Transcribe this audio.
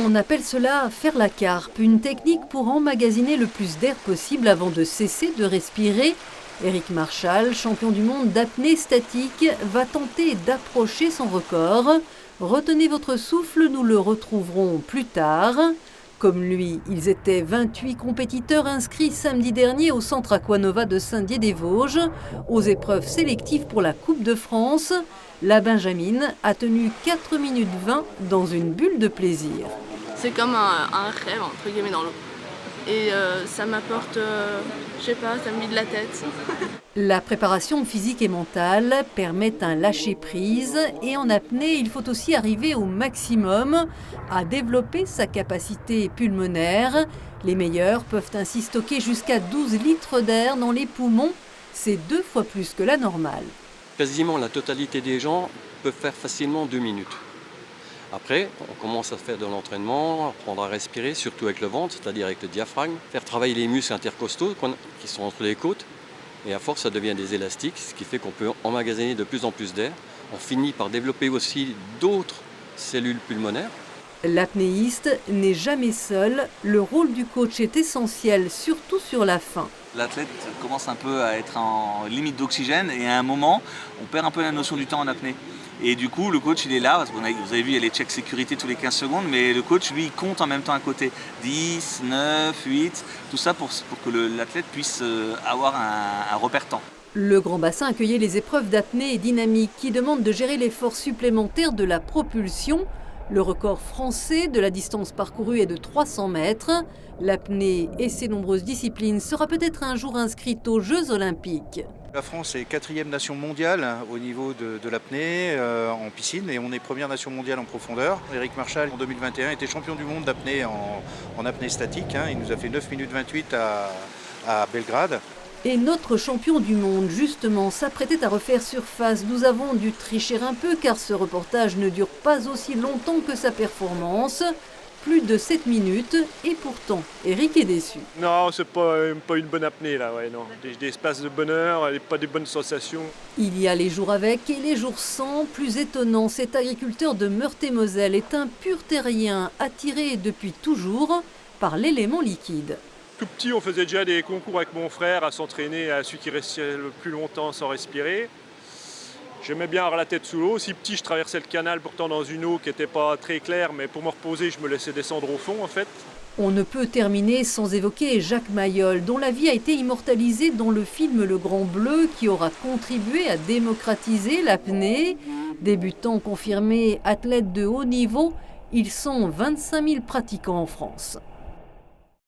On appelle cela faire la carpe, une technique pour emmagasiner le plus d'air possible avant de cesser de respirer. Éric Marchal, champion du monde d'apnée statique, va tenter d'approcher son record. Retenez votre souffle, nous le retrouverons plus tard. Comme lui, ils étaient 28 compétiteurs inscrits samedi dernier au centre Aquanova de Saint-Dié-des-Vosges aux épreuves sélectives pour la Coupe de France. La Benjamine a tenu 4 minutes 20 dans une bulle de plaisir. C'est comme un rêve, entre guillemets, dans l'eau. Et ça m'apporte, je sais pas, ça me vide la tête. La préparation physique et mentale permet un lâcher-prise et en apnée, il faut aussi arriver au maximum à développer sa capacité pulmonaire. Les meilleurs peuvent ainsi stocker jusqu'à 12 litres d'air dans les poumons. C'est 2 fois plus que la normale. Quasiment la totalité des gens peuvent faire facilement 2 minutes. Après, on commence à faire de l'entraînement, apprendre à respirer, surtout avec le ventre, c'est-à-dire avec le diaphragme, faire travailler les muscles intercostaux qui sont entre les côtes. Et à force, ça devient des élastiques, ce qui fait qu'on peut emmagasiner de plus en plus d'air. On finit par développer aussi d'autres cellules pulmonaires. L'apnéiste n'est jamais seul. Le rôle du coach est essentiel, surtout sur la fin. L'athlète commence un peu à être en limite d'oxygène et à un moment, on perd un peu la notion du temps en apnée. Et du coup, le coach, il est là, parce que vous avez vu, il y a les checks sécurité tous les 15 secondes, mais le coach, lui, il compte en même temps à côté. 10, 9, 8, tout ça pour que l'athlète puisse avoir un repère temps. Le Grand Bassin accueillait les épreuves d'apnée dynamique qui demandent de gérer l'effort supplémentaire de la propulsion. Le record français de la distance parcourue est de 300 mètres. L'apnée et ses nombreuses disciplines sera peut-être un jour inscrite aux Jeux Olympiques. La France est 4e nation mondiale au niveau de l'apnée en piscine et on est première nation mondiale en profondeur. Éric Marchal en 2021 était champion du monde d'apnée en apnée statique. Il nous a fait 9 minutes 28 à Belgrade. Et notre champion du monde, justement, s'apprêtait à refaire surface. Nous avons dû tricher un peu car ce reportage ne dure pas aussi longtemps que sa performance. Plus de 7 minutes et pourtant, Éric est déçu. Non, c'est pas une bonne apnée là, ouais, non. Des espaces de bonheur, pas des bonnes sensations. Il y a les jours avec et les jours sans. Plus étonnant, cet agriculteur de Meurthe-et-Moselle est un pur terrien attiré depuis toujours par l'élément liquide. Tout petit, on faisait déjà des concours avec mon frère à s'entraîner à celui qui restait le plus longtemps sans respirer. J'aimais bien avoir la tête sous l'eau. Si petit, je traversais le canal pourtant dans une eau qui n'était pas très claire, mais pour me reposer, je me laissais descendre au fond en fait. On ne peut terminer sans évoquer Jacques Mayol, dont la vie a été immortalisée dans le film Le Grand Bleu, qui aura contribué à démocratiser l'apnée. Débutant confirmé, athlète de haut niveau, ils sont 25 000 pratiquants en France.